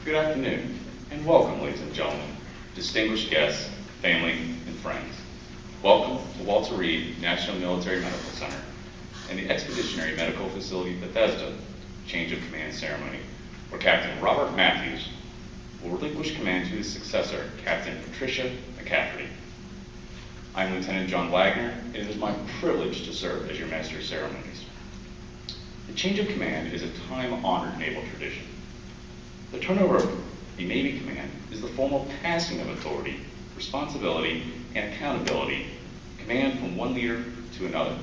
Good afternoon, and welcome, ladies and gentlemen, distinguished guests, family, and friends. Welcome to Walter Reed National Military Medical Center and the Expeditionary Medical Facility Bethesda Change of Command Ceremony, where Captain Robert Matthews will relinquish command to his successor, Captain Patricia McCafferty. I'm Lieutenant John Wagner, and it is my privilege to serve as your Master of Ceremonies. The change of command is a time-honored naval tradition. The turnover of a Navy command is the formal passing of authority, responsibility, and accountability, command from one leader to another.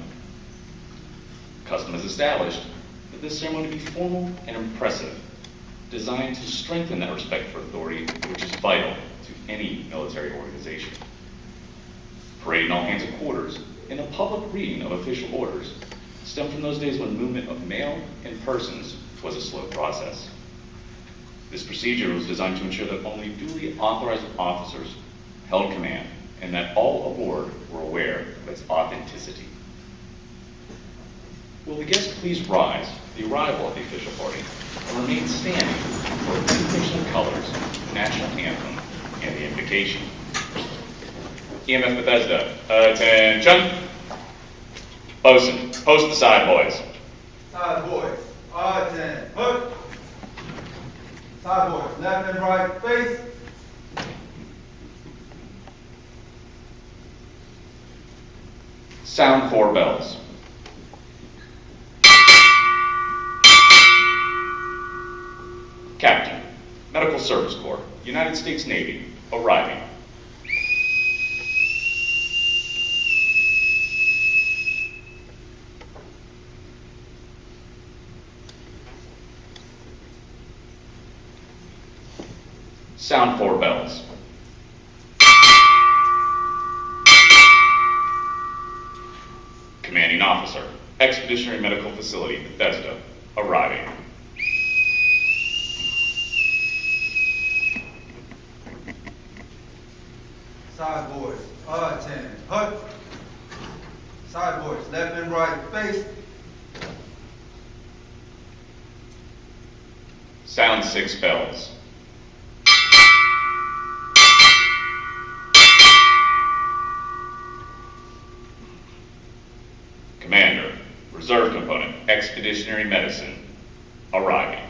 Custom has established that this ceremony be formal and impressive, designed to strengthen that respect for authority, which is vital to any military organization. Parade in all hands at quarters and the public reading of official orders stem from those days when movement of mail and persons was a slow process. This procedure was designed to ensure that only duly authorized officers held command and that all aboard were aware of its authenticity. Will the guests please rise for the arrival of the official party and remain standing for the presentation of colors, national anthem, and the invocation. EMF Bethesda, attention! Bosun, post the side boys. Side boys, attend, hook. Side boys, left and right, face. Sound 4 bells. Captain, Medical Service Corps, United States Navy, arriving. Sound 4 bells. Commanding Officer, Expeditionary Medical Facility, Bethesda, arriving. Side boys, attend, hook. Side boys, left and right, face. Sound 6 bells. Commander, Reserve Component, Expeditionary Medicine, arriving.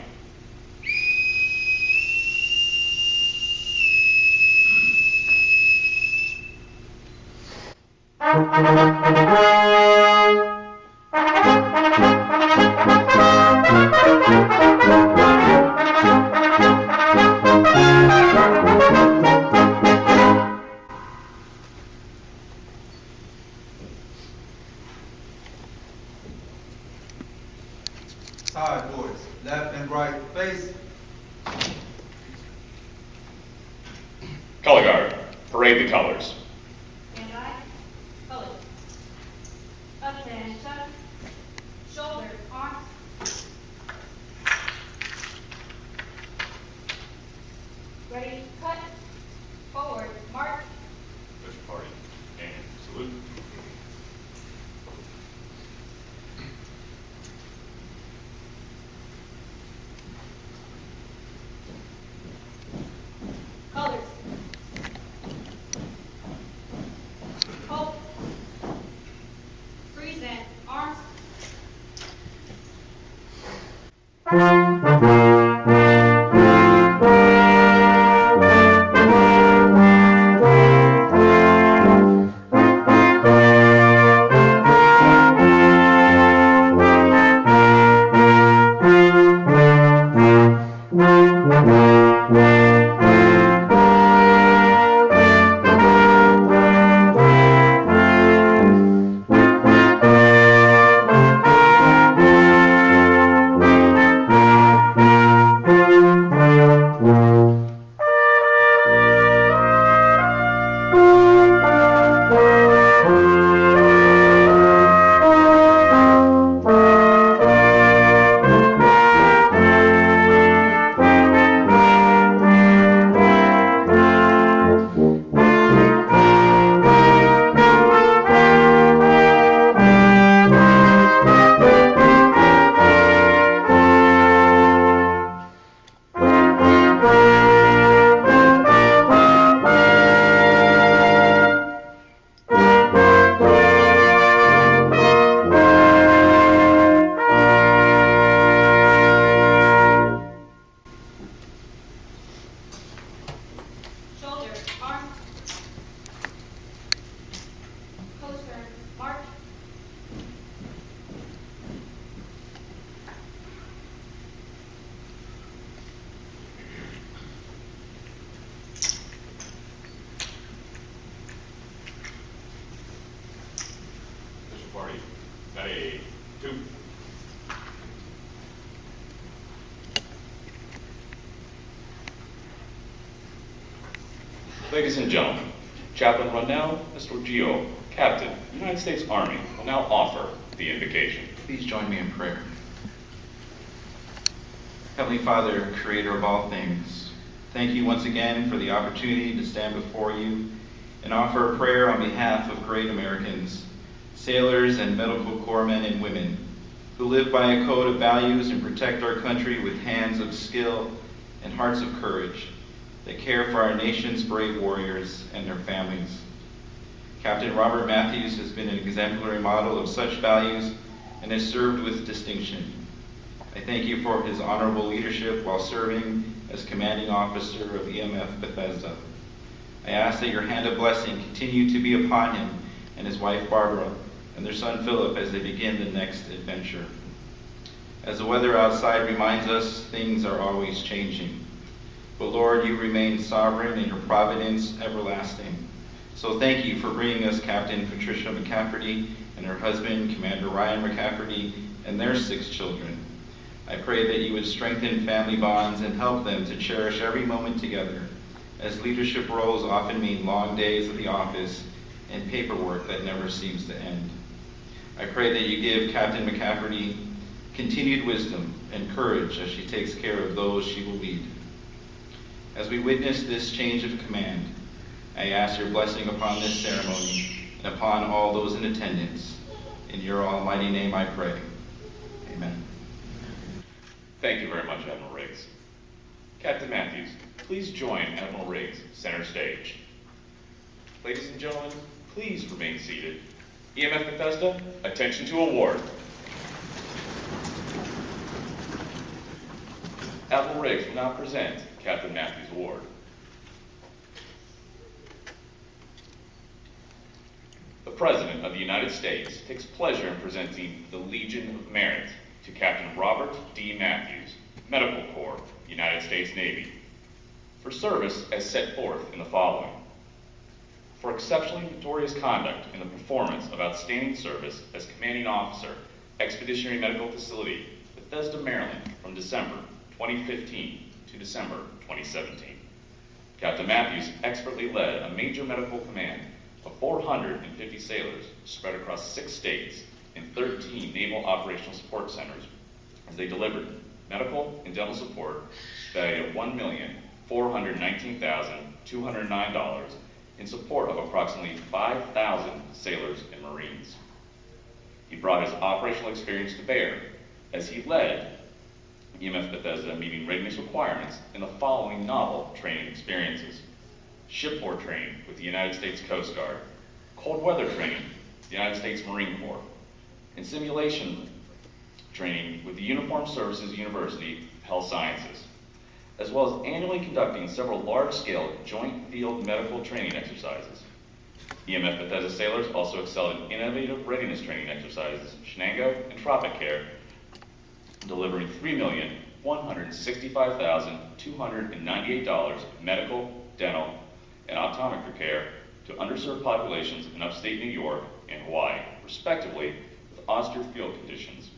Side boys, left and right, face. Color Guard, parade the colors. Stand by. Colors. Attention. Shoulder, arms. Ready, cut. Forward, march. Official party, and salute. Colors. Hold. Present, arms. Two. Ladies and gentlemen, Chaplain Ronell Estorgio, Captain, United States Army, will now offer the invocation. Please join me in prayer. Heavenly Father, creator of all things, thank you once again for the opportunity to stand before you and offer a prayer on behalf of great Americans, sailors and medical corps men and women who live by a code of values and protect our country with hands of skill and hearts of courage that care for our nation's brave warriors and their families. Captain Robert Matthews has been an exemplary model of such values and has served with distinction. I thank you for his honorable leadership while serving as commanding officer of EMF Bethesda. I ask that your hand of blessing continue to be upon him and his wife Barbara and their son Philip as they begin the next adventure. As the weather outside reminds us, things are always changing. But Lord, you remain sovereign and your providence everlasting. So thank you for bringing us Captain Patricia McCafferty and her husband, Commander Ryan McCafferty, and their 6 children. I pray that you would strengthen family bonds and help them to cherish every moment together, as leadership roles often mean long days at the office and paperwork that never seems to end. I pray that you give Captain McCafferty continued wisdom and courage as she takes care of those she will lead. As we witness this change of command, I ask your blessing upon this ceremony and upon all those in attendance. In your almighty name I pray. Amen. Thank you very much, Admiral Riggs. Captain Matthews, please join Admiral Riggs center stage. Ladies and gentlemen, please remain seated. EMF Bethesda, attention to award. Admiral Riggs will now present Captain Matthews' award. The President of the United States takes pleasure in presenting the Legion of Merit to Captain Robert D. Matthews, Medical Corps, United States Navy, for service as set forth in the following. For exceptionally notorious conduct in the performance of outstanding service as Commanding Officer, Expeditionary Medical Facility, Bethesda, Maryland, from December 2015 to December 2017. Captain Matthews expertly led a major medical command of 450 sailors spread across 6 states and 13 naval operational support centers as they delivered medical and dental support valued at $1,419,209 in support of approximately 5,000 sailors and Marines. He brought his operational experience to bear as he led EMF Bethesda meeting readiness requirements in the following novel training experiences: shipboard training with the United States Coast Guard, cold weather training with the United States Marine Corps, and simulation training with the Uniformed Services University Health Sciences, as well as annually conducting several large-scale joint field medical training exercises. EMF Bethesda sailors also excelled in innovative readiness training exercises, Shenango and Tropic Care, delivering $3,165,298 in medical, dental, and optometry care to underserved populations in upstate New York and Hawaii, respectively, with austere field conditions.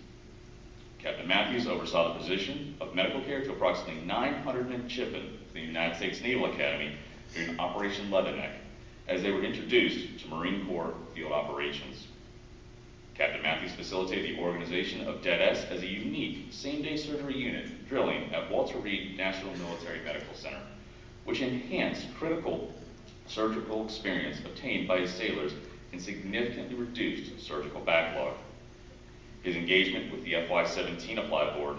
Captain Matthews oversaw the position of medical care to approximately 900 midshipmen of the United States Naval Academy during Operation Leatherneck, as they were introduced to Marine Corps field operations. Captain Matthews facilitated the organization of DEAD-S as a unique same-day surgery unit drilling at Walter Reed National Military Medical Center, which enhanced critical surgical experience obtained by his sailors and significantly reduced surgical backlog. His engagement with the FY-17 Apply Board,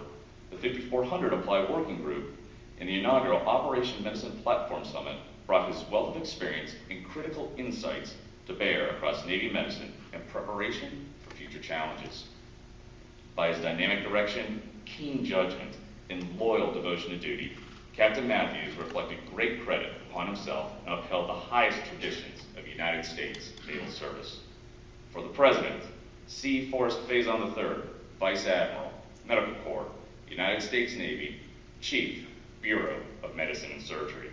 the 5400 Apply Working Group, and the inaugural Operation Medicine Platform Summit brought his wealth of experience and critical insights to bear across Navy medicine and preparation for future challenges. By his dynamic direction, keen judgment, and loyal devotion to duty, Captain Matthews reflected great credit upon himself and upheld the highest traditions of United States naval service. For the President, C. Forrest Faison III, Vice Admiral, Medical Corps, United States Navy, Chief, Bureau of Medicine and Surgery.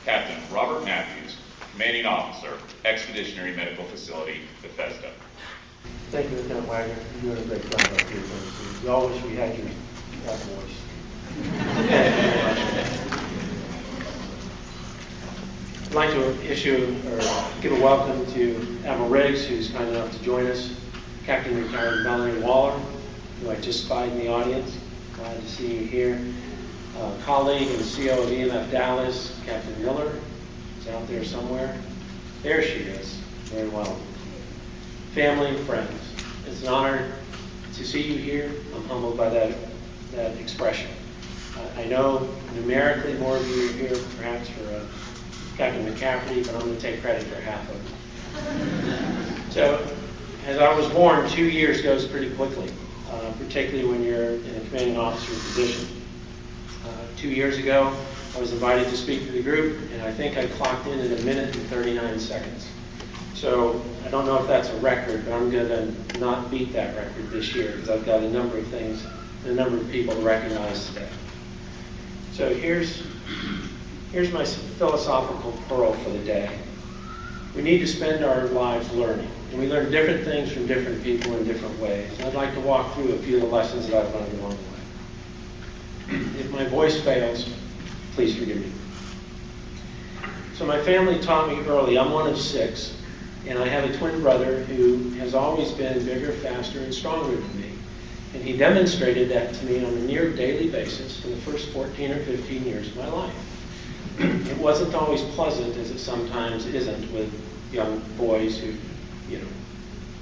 Captain Robert Matthews, Commanding Officer, Expeditionary Medical Facility, Bethesda. Thank you, Lieutenant Wagner. You're doing a great job up here. We all wish we had your voice. Thank you very much. I'd like to give a welcome to Admiral Riggs, who's kind enough to join us, Captain Retired Melanie Waller, who I just spied in the audience. Glad to see you here. Colleague and CO of EMF Dallas, Captain Miller, is out there somewhere. There she is. Very well. Family and friends, it's an honor to see you here. I'm humbled by that expression. I know numerically more of you are here, perhaps for Captain McCafferty, but I'm going to take credit for half of it. So, as I was born, 2 years goes pretty quickly, particularly when you're in a commanding officer position. 2 years ago, I was invited to speak to the group, and I think I clocked in at 1 minute and 39 seconds. So I don't know if that's a record, but I'm going to not beat that record this year because I've got a number of things, a number of people to recognize today. So here's my philosophical pearl for the day. We need to spend our lives learning, and we learn different things from different people in different ways. And I'd like to walk through a few of the lessons that I've learned along the way. If my voice fails, please forgive me. So my family taught me early, I'm one of 6, and I have a twin brother who has always been bigger, faster, and stronger than me. And he demonstrated that to me on a near daily basis for the first 14 or 15 years of my life. It wasn't always pleasant, as it sometimes isn't with young boys who,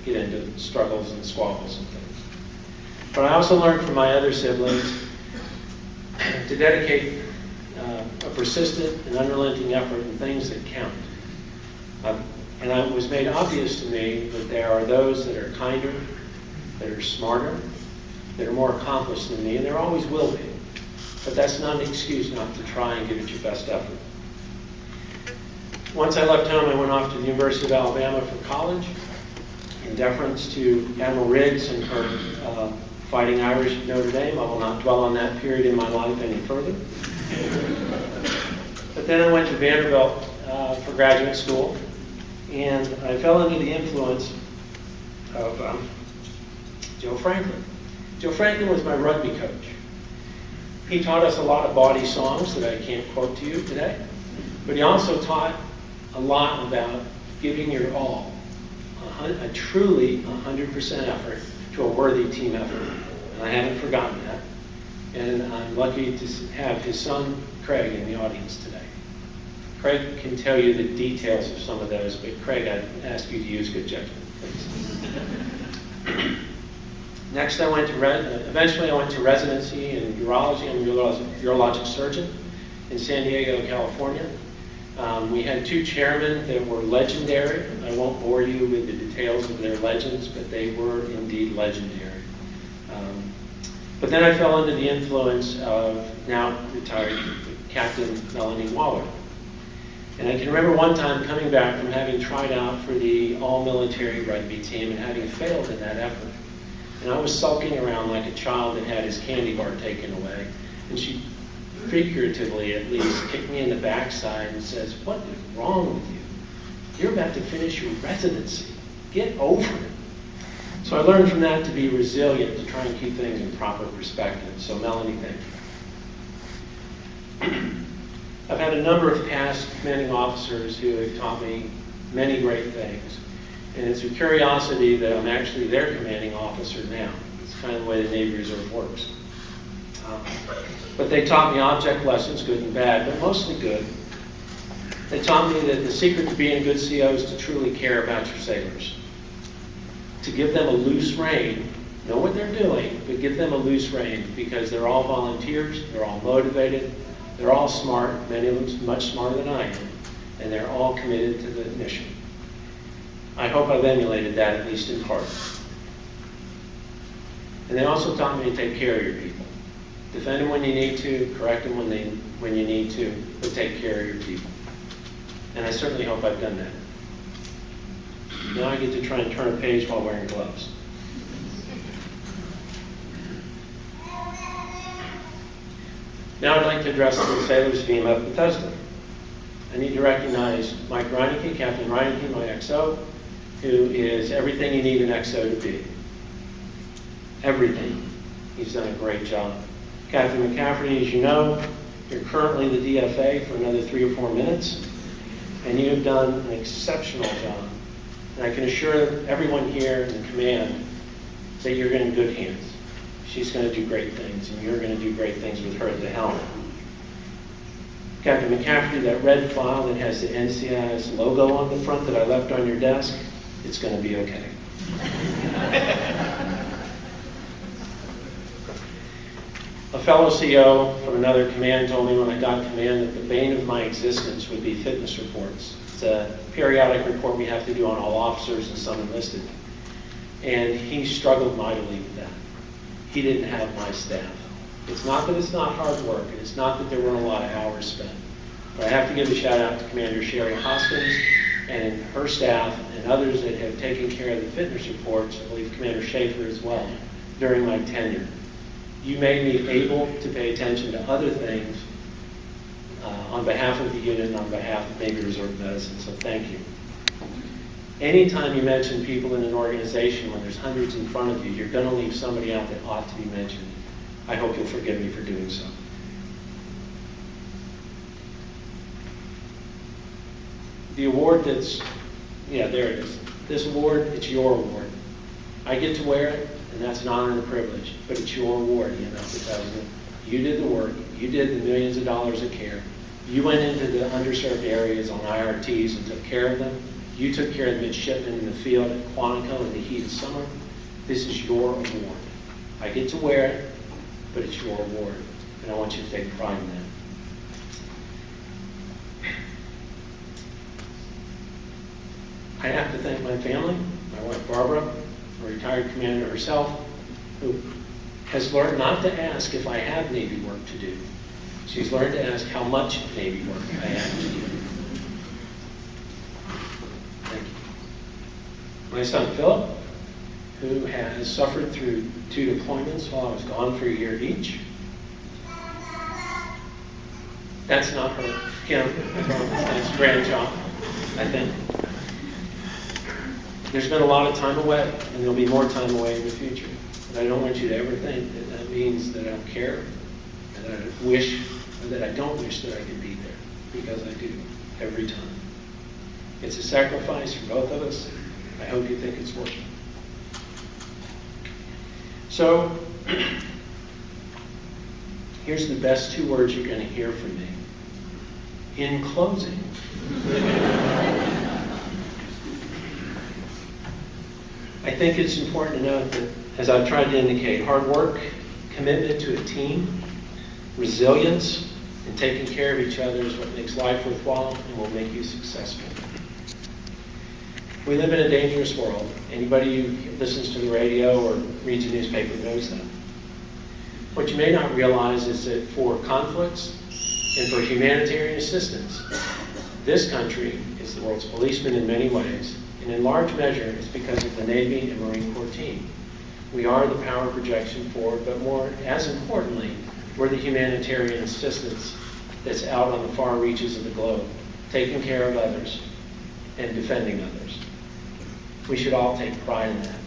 get into struggles and squabbles and things. But I also learned from my other siblings to dedicate a persistent and unrelenting effort in things that count. And it was made obvious to me that there are those that are kinder, that are smarter, that are more accomplished than me, and there always will be. But that's not an excuse not to try and give it your best effort. Once I left home, I went off to the University of Alabama for college. In deference to Admiral Riggs and her Fighting Irish at Notre Dame, I will not dwell on that period in my life any further. But then I went to Vanderbilt for graduate school, and I fell under the influence of Joe Franklin. Joe Franklin was my rugby coach. He taught us a lot of bawdy songs that I can't quote to you today, but he also taught a lot about giving your all, a truly 100% effort to a worthy team effort. And I haven't forgotten that. And I'm lucky to have his son, Craig, in the audience today. Craig can tell you the details of some of those, but Craig, I'd ask you to use good judgment, please. Next, eventually I went to residency in urology. I'm a urologic surgeon in San Diego, California. We had 2 chairmen that were legendary. I won't bore you with the details of their legends, but they were indeed legendary. But then I fell under the influence of now retired Captain Melanie Waller. And I can remember one time coming back from having tried out for the all-military rugby team and having failed in that effort. And I was sulking around like a child that had his candy bar taken away. And she, figuratively at least, kicked me in the backside and says, "What is wrong with you? You're about to finish your residency. Get over it." So I learned from that to be resilient, to try and keep things in proper perspective. So Melanie, thank you. I've had a number of past commanding officers who have taught me many great things. And it's a curiosity that I'm actually their commanding officer now. It's kind of the way the Navy Reserve works. But they taught me object lessons, good and bad, but mostly good. They taught me that the secret to being a good CO is to truly care about your sailors. To give them a loose rein, know what they're doing, but give them a loose rein because they're all volunteers, they're all motivated, they're all smart, many of them much smarter than I am, and they're all committed to the mission. I hope I've emulated that, at least in part. And they also taught me to take care of your people. Defend them when you need to, correct them when you need to, but take care of your people. And I certainly hope I've done that. Now I get to try and turn a page while wearing gloves. Now I'd like to address the sailors' theme of Bethesda. I need to recognize Mike Reineke, Captain Reineke, my XO, who is everything you need an XO to be. Everything. He's done a great job. Captain McCafferty, as you know, you're currently the DFA for another 3 or 4 minutes, and you have done an exceptional job. And I can assure everyone here in the command that you're in good hands. She's going to do great things, and you're going to do great things with her at the helm. Captain McCafferty, that red file that has the NCIS logo on the front that I left on your desk, it's going to be okay. A fellow CO from another command told me when I got command that the bane of my existence would be fitness reports. It's a periodic report we have to do on all officers and some enlisted. And he struggled mightily with that. He didn't have my staff. It's not that it's not hard work, and it's not that there weren't a lot of hours spent. But I have to give a shout out to Commander Sherry Hoskins and her staff and others that have taken care of the fitness reports, I believe Commander Schaefer as well, during my tenure. You made me able to pay attention to other things on behalf of the unit and on behalf of Navy Reserve Medicine, so thank you. Anytime you mention people in an organization when there's hundreds in front of you, you're going to leave somebody out that ought to be mentioned. I hope you'll forgive me for doing so. The award that's, yeah, there it is. This award, it's your award. I get to wear it, and that's an honor and a privilege, but it's your award, EMF Bethesda. You did the work. You did the millions of dollars of care. You went into the underserved areas on IRTs and took care of them. You took care of the midshipmen in the field at Quantico in the heat of summer. This is your award. I get to wear it, but it's your award, and I want you to take pride in that. I have to thank my family, my wife Barbara, a retired commander herself, who has learned not to ask if I have Navy work to do. She's learned to ask how much Navy work I have to do. Thank you. My son Philip, who has suffered through 2 deployments while I was gone for a year each. That's not her, Kim. That's grandchild, I think. There's been a lot of time away, and there'll be more time away in the future. But I don't want you to ever think that that means that I don't care, that I wish, or that I don't wish that I could be there, because I do, every time. It's a sacrifice for both of us. I hope you think it's worth it. So, here's the best 2 words you're going to hear from me. In closing. I think it's important to note that, as I've tried to indicate, hard work, commitment to a team, resilience, and taking care of each other is what makes life worthwhile and will make you successful. We live in a dangerous world. Anybody who listens to the radio or reads a newspaper knows that. What you may not realize is that for conflicts and for humanitarian assistance, this country is the world's policeman in many ways, and in large measure it's because of the Navy and Marine Corps team. We are the power projection forward, but more, as importantly, we're the humanitarian assistance that's out on the far reaches of the globe, taking care of others and defending others. We should all take pride in that.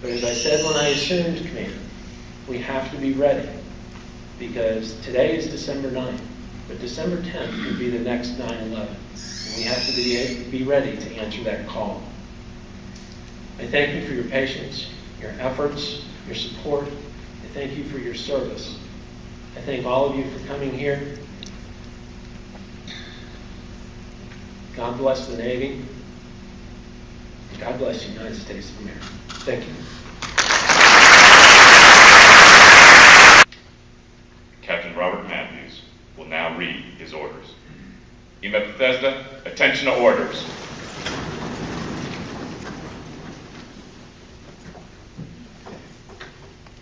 But as I said when I assumed command, we have to be ready, because today is December 9th, but December 10th could be the next 9/11. And we have to be ready to answer that call. I thank you for your patience, your efforts, your support. I thank you for your service. I thank all of you for coming here. God bless the Navy. God bless the United States of America. Thank you. Captain Robert Matthews will now read his orders. EMF Bethesda, attention to orders.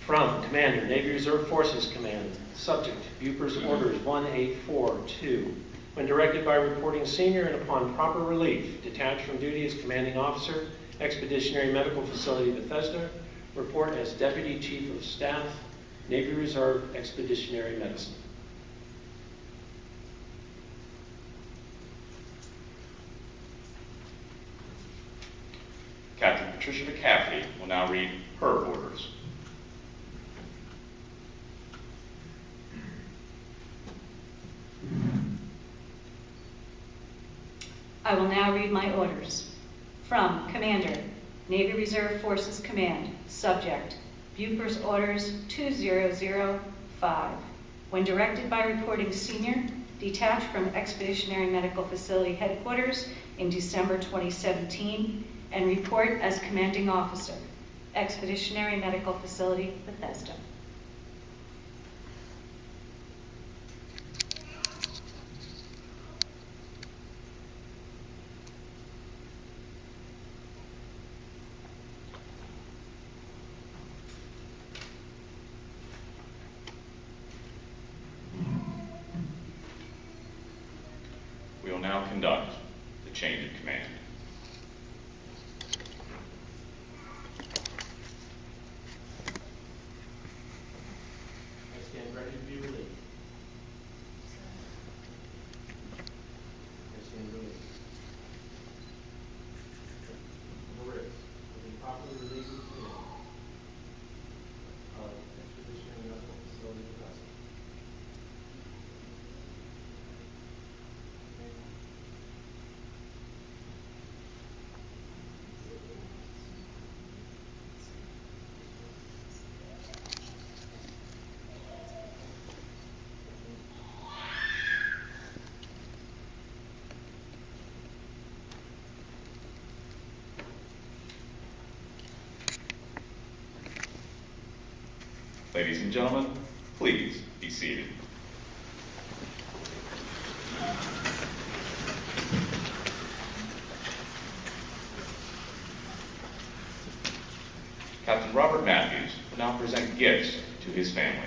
From Commander, Navy Reserve Forces Command, subject, Buper's Orders 1842. When directed by reporting senior and upon proper relief, detached from duty as commanding officer, Expeditionary Medical Facility, Bethesda, report as Deputy Chief of Staff, Navy Reserve Expeditionary Medicine. Captain Patricia McCafferty will now read her orders. I will now read my orders. From Commander, Navy Reserve Forces Command, Subject, Buper's Orders 2005. When directed by reporting senior, detached from Expeditionary Medical Facility Headquarters in December 2017, and report as Commanding Officer, Expeditionary Medical Facility, Bethesda. We will now conduct the change of command. I stand ready to be relieved. I stand relieved. Riggs will be properly relieved from command of Expeditionary Medical Facility, Bethesda. Ladies and gentlemen, please be seated. Captain Robert Matthews will now present gifts to his family.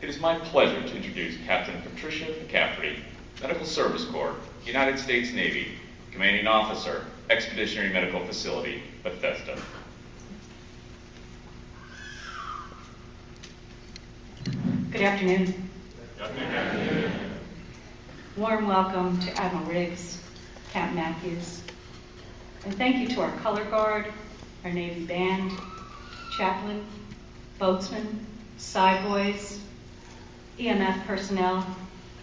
It is my pleasure to introduce Captain Patricia McCafferty, Medical Service Corps, United States Navy, Commanding Officer, Expeditionary Medical Facility, Bethesda. Good afternoon. Warm welcome to Admiral Riggs, Captain Matthews, and thank you to our color guard, our Navy band, chaplain, boatsmen, side boys, EMF personnel,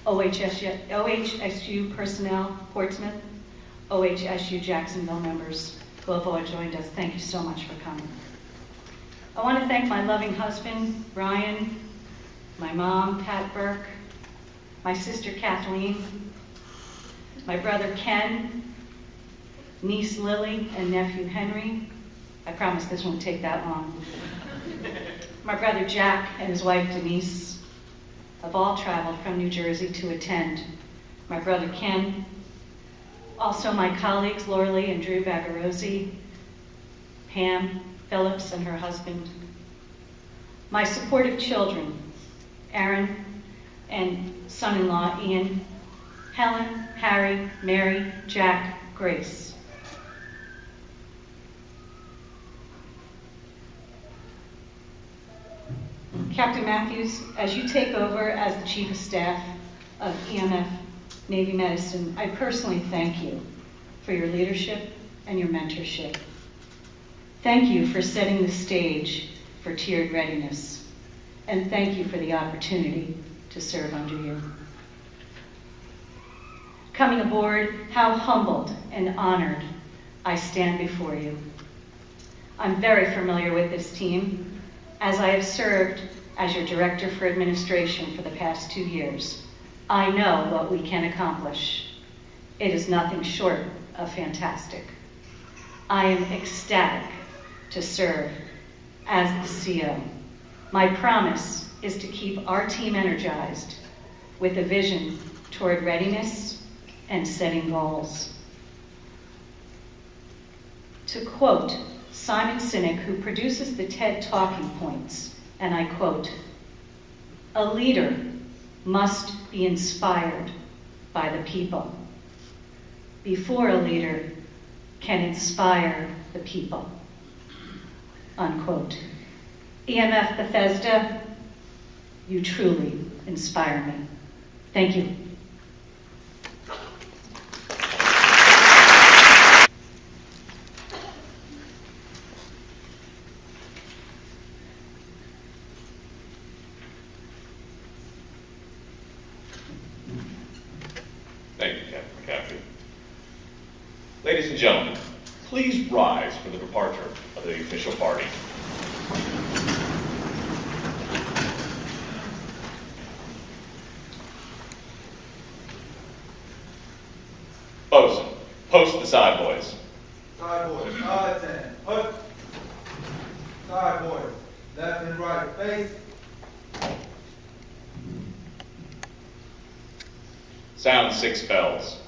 OHSU personnel, Portsmouth, OHSU Jacksonville members who have all joined us. Thank you so much for coming. I want to thank my loving husband, Brian, my mom, Pat Burke, my sister, Kathleen, my brother, Ken, niece, Lily, and nephew, Henry. I promise this won't take that long. My brother, Jack, and his wife, Denise, have all traveled from New Jersey to attend. My brother, Ken, also my colleagues, Laura and Drew Bagarozzi, Pam Phillips and her husband, my supportive children, Aaron and son-in-law, Ian, Helen, Harry, Mary, Jack, Grace. Captain Matthews, as you take over as the Chief of Staff of EMF Navy Medicine, I personally thank you for your leadership and your mentorship. Thank you for setting the stage for tiered readiness, and thank you for the opportunity to serve under you. Coming aboard, how humbled and honored I stand before you. I'm very familiar with this team, as I have served as your Director for Administration for the past 2 years. I know what we can accomplish. It is nothing short of fantastic. I am ecstatic to serve as the CO. My promise is to keep our team energized with a vision toward readiness and setting goals. To quote Simon Sinek, who produces the TED Talking Points, and I quote, "A leader must be inspired by the people before a leader can inspire the people. Unquote. EMF Bethesda, you truly inspire me. Thank you. Thank you, Captain McCafferty. Ladies and gentlemen, please rise for the departure of the official party. Bosun, post the side boys. Side boys, 10. Hook. Side boys, left and right, face. Sound 6 bells.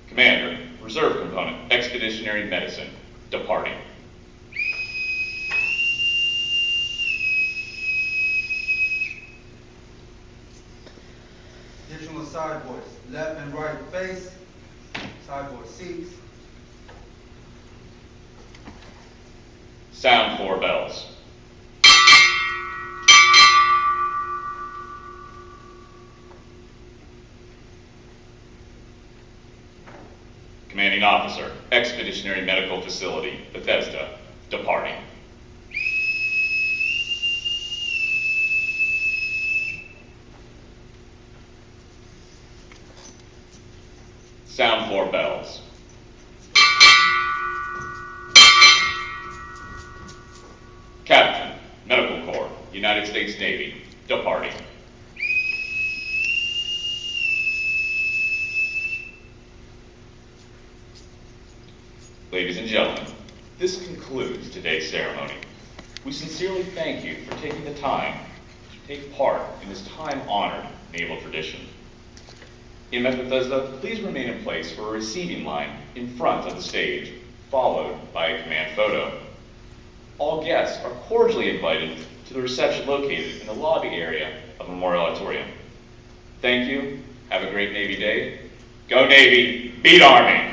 Commander, Reserve Component, Expeditionary Medicine, departing. Additional side boys, left and right, face. Side boys, seats. Sound 4 bells. Commanding Officer, Expeditionary Medical Facility, Bethesda, departing. Sound 4 bells. Captain, Medical Corps, United States Navy, departing. Ladies and gentlemen, this concludes today's ceremony. We sincerely thank you for taking the time to take part in this time-honored naval tradition. EMF Bethesda, please remain in place for a receiving line in front of the stage, followed by a command photo. All guests are cordially invited to the reception located in the lobby area of Memorial Auditorium. Thank you. Have a great Navy Day. Go Navy. Beat Army.